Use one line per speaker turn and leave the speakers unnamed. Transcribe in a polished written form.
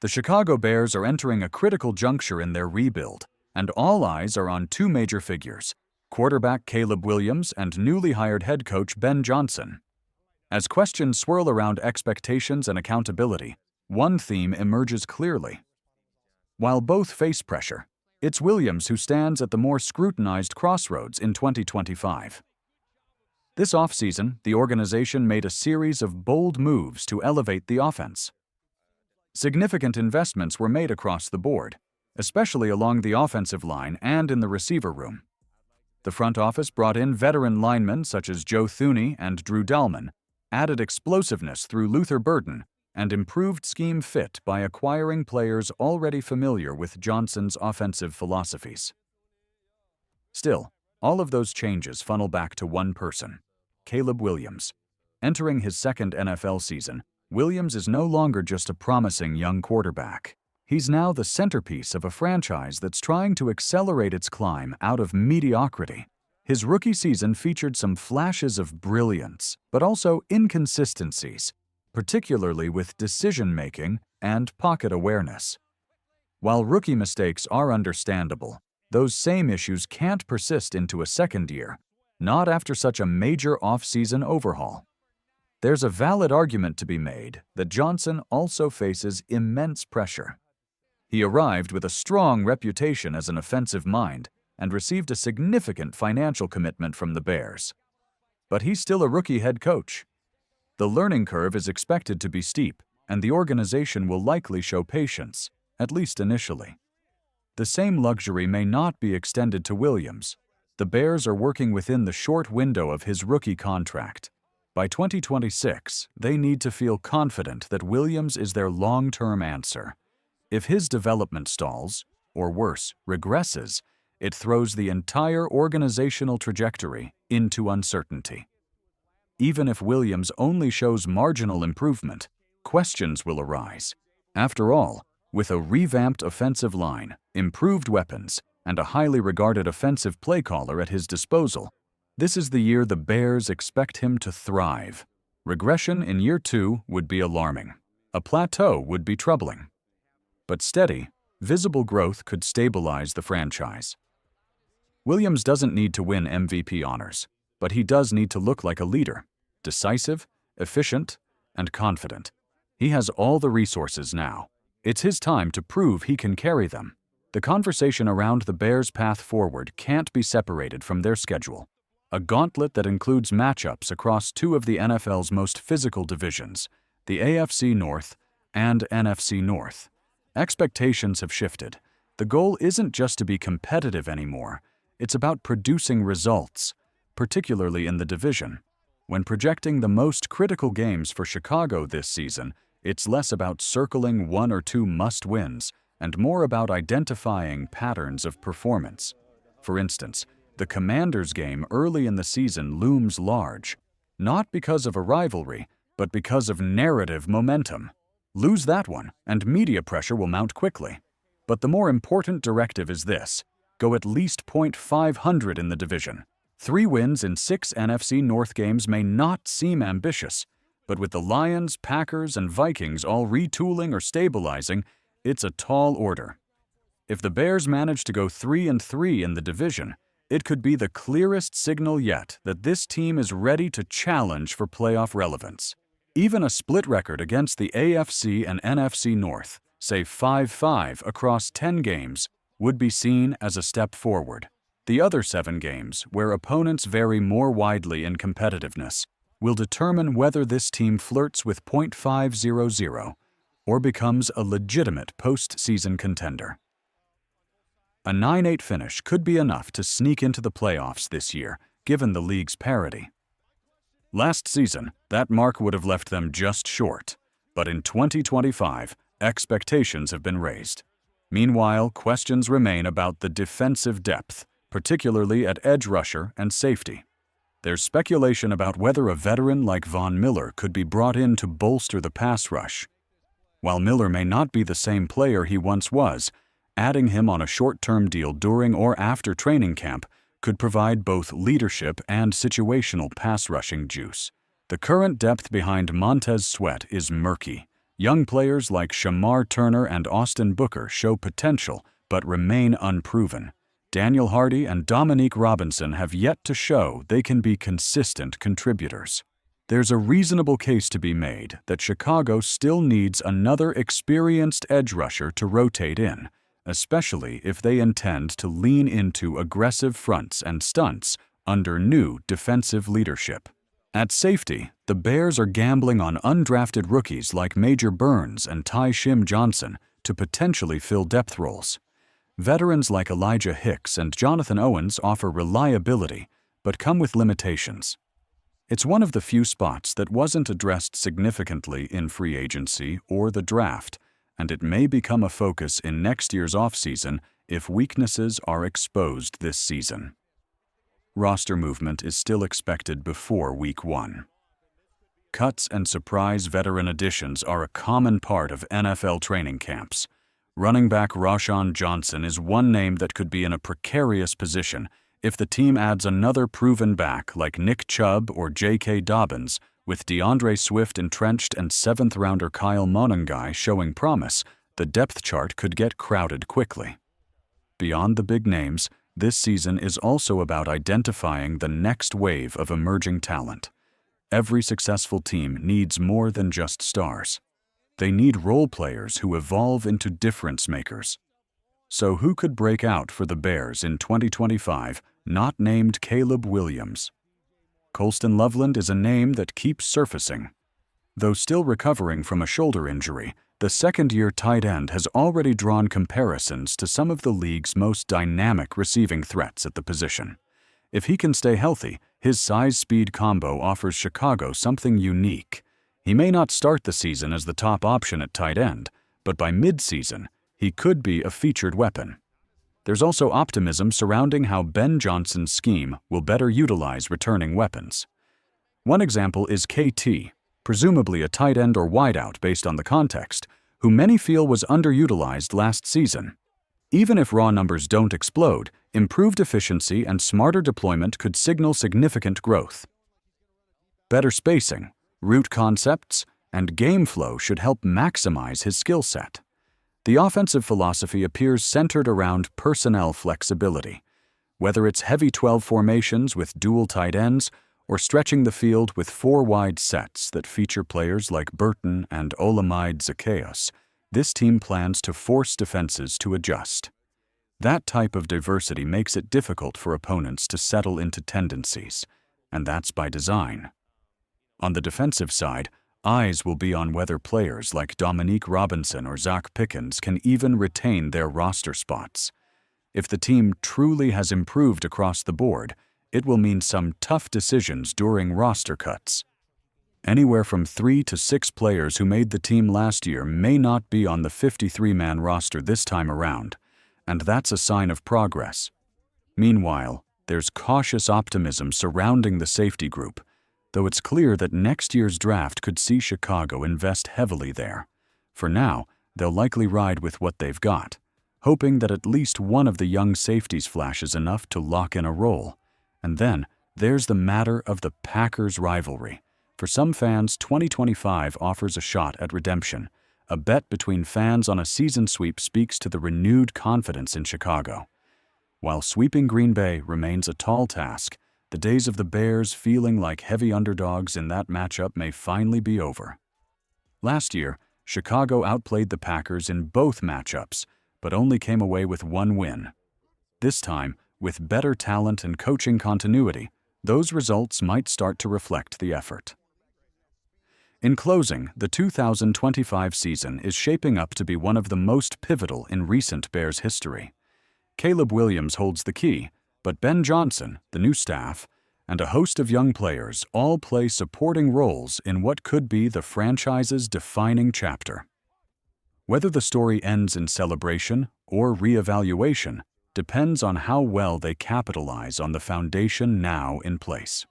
The Chicago Bears are entering a critical juncture in their rebuild, and all eyes are on two major figures: quarterback Caleb Williams and newly hired head coach Ben Johnson. As questions swirl around expectations and accountability, one theme emerges clearly. While both face pressure, it's Williams who stands at the more scrutinized crossroads in 2025. This offseason, the organization made a series of bold moves to elevate the offense. Significant investments were made across the board, especially along the offensive line and in the receiver room. The front office brought in veteran linemen such as Joe Thuney and Drew Dalman, added explosiveness through Luther Burden, and improved scheme fit by acquiring players already familiar with Johnson's offensive philosophies. Still, all of those changes funnel back to one person: Caleb Williams. Entering his second NFL season, Williams is no longer just a promising young quarterback. He's now the centerpiece of a franchise that's trying to accelerate its climb out of mediocrity. His rookie season featured some flashes of brilliance, but also inconsistencies, particularly with decision-making and pocket awareness. While rookie mistakes are understandable, those same issues can't persist into a second year, not after such a major offseason overhaul. There's a valid argument to be made that Johnson also faces immense pressure. He arrived with a strong reputation as an offensive mind and received a significant financial commitment from the Bears. But he's still a rookie head coach. The learning curve is expected to be steep, and the organization will likely show patience, at least initially. The same luxury may not be extended to Williams. The Bears are working within the short window of his rookie contract. By 2026, they need to feel confident that Williams is their long-term answer. If his development stalls, or worse, regresses, it throws the entire organizational trajectory into uncertainty. Even if Williams only shows marginal improvement, questions will arise. After all, with a revamped offensive line, improved weapons, and a highly regarded offensive play caller at his disposal, this is the year the Bears expect him to thrive. Regression in year 2 would be alarming. A plateau would be troubling. But steady, visible growth could stabilize the franchise. Williams doesn't need to win MVP honors, but he does need to look like a leader: decisive, efficient, and confident. He has all the resources now. It's his time to prove he can carry them. The conversation around the Bears' path forward can't be separated from their schedule. A gauntlet that includes matchups across two of the NFL's most physical divisions, the AFC North and NFC North. Expectations have shifted. The goal isn't just to be competitive anymore. It's about producing results, particularly in the division. When projecting the most critical games for Chicago this season, it's less about circling one or two must-wins and more about identifying patterns of performance. For instance, the Commanders game early in the season looms large, not because of a rivalry, but because of narrative momentum. Lose that one, and media pressure will mount quickly. But the more important directive is this: go at least .500 in the division. 3 wins in 6 NFC North games may not seem ambitious, but with the Lions, Packers, and Vikings all retooling or stabilizing, it's a tall order. If the Bears manage to go 3-3 in the division, it could be the clearest signal yet that this team is ready to challenge for playoff relevance. Even a split record against the AFC and NFC North, say 5-5 across 10 games, would be seen as a step forward. The other 7 games, where opponents vary more widely in competitiveness, will determine whether this team flirts with .500 or becomes a legitimate postseason contender. A 9-8 finish could be enough to sneak into the playoffs this year, given the league's parity. Last season, that mark would have left them just short, but in 2025, expectations have been raised. Meanwhile, questions remain about the defensive depth, particularly at edge rusher and safety. There's speculation about whether a veteran like Von Miller could be brought in to bolster the pass rush. While Miller may not be the same player he once was, adding him on a short-term deal during or after training camp could provide both leadership and situational pass rushing juice. The current depth behind Montez Sweat is murky. Young players like Shamar Turner and Austin Booker show potential but remain unproven. Daniel Hardy and Dominique Robinson have yet to show they can be consistent contributors. There's a reasonable case to be made that Chicago still needs another experienced edge rusher to rotate in, especially if they intend to lean into aggressive fronts and stunts under new defensive leadership. At safety, the Bears are gambling on undrafted rookies like Major Burns and Ty Shim Johnson to potentially fill depth roles. Veterans like Elijah Hicks and Jonathan Owens offer reliability, but come with limitations. It's one of the few spots that wasn't addressed significantly in free agency or the draft, and it may become a focus in next year's offseason if weaknesses are exposed this season. Roster movement is still expected before Week 1. Cuts and surprise veteran additions are a common part of NFL training camps. Running back Rashawn Johnson is one name that could be in a precarious position if the team adds another proven back like Nick Chubb or J.K. Dobbins, with DeAndre Swift entrenched and 7th-rounder Kyle Monangai showing promise. The depth chart could get crowded quickly. Beyond the big names, this season is also about identifying the next wave of emerging talent. Every successful team needs more than just stars. They need role players who evolve into difference makers. So who could break out for the Bears in 2025, not named Caleb Williams? Colston Loveland is a name that keeps surfacing. Though still recovering from a shoulder injury, the second-year tight end has already drawn comparisons to some of the league's most dynamic receiving threats at the position. If he can stay healthy, his size-speed combo offers Chicago something unique. He may not start the season as the top option at tight end, but by mid-season, he could be a featured weapon. There's also optimism surrounding how Ben Johnson's scheme will better utilize returning weapons. One example is KT, presumably a tight end or wideout based on the context, who many feel was underutilized last season. Even if raw numbers don't explode, improved efficiency and smarter deployment could signal significant growth. Better spacing, route concepts, and game flow should help maximize his skill set. The offensive philosophy appears centered around personnel flexibility, whether it's heavy 12 formations with dual tight ends or stretching the field with 4 wide sets that feature players like Burton and Olamide Zaccheaus. This team plans to force defenses to adjust. That type of diversity makes it difficult for opponents to settle into tendencies, and that's by design. On the defensive side, eyes will be on whether players like Dominique Robinson or Zach Pickens can even retain their roster spots. If the team truly has improved across the board, it will mean some tough decisions during roster cuts. Anywhere from 3 to 6 players who made the team last year may not be on the 53-man roster this time around, and that's a sign of progress. Meanwhile, there's cautious optimism surrounding the safety group, though it's clear that next year's draft could see Chicago invest heavily there. For now, they'll likely ride with what they've got, hoping that at least one of the young safeties flashes enough to lock in a role. And then, there's the matter of the Packers rivalry. For some fans, 2025 offers a shot at redemption. A bet between fans on a season sweep speaks to the renewed confidence in Chicago. While sweeping Green Bay remains a tall task, the days of the Bears feeling like heavy underdogs in that matchup may finally be over. Last year, Chicago outplayed the Packers in both matchups, but only came away with 1 win. This time, with better talent and coaching continuity, those results might start to reflect the effort. In closing, the 2025 season is shaping up to be one of the most pivotal in recent Bears history. Caleb Williams holds the key, but Ben Johnson, the new staff, and a host of young players all play supporting roles in what could be the franchise's defining chapter. Whether the story ends in celebration or reevaluation depends on how well they capitalize on the foundation now in place.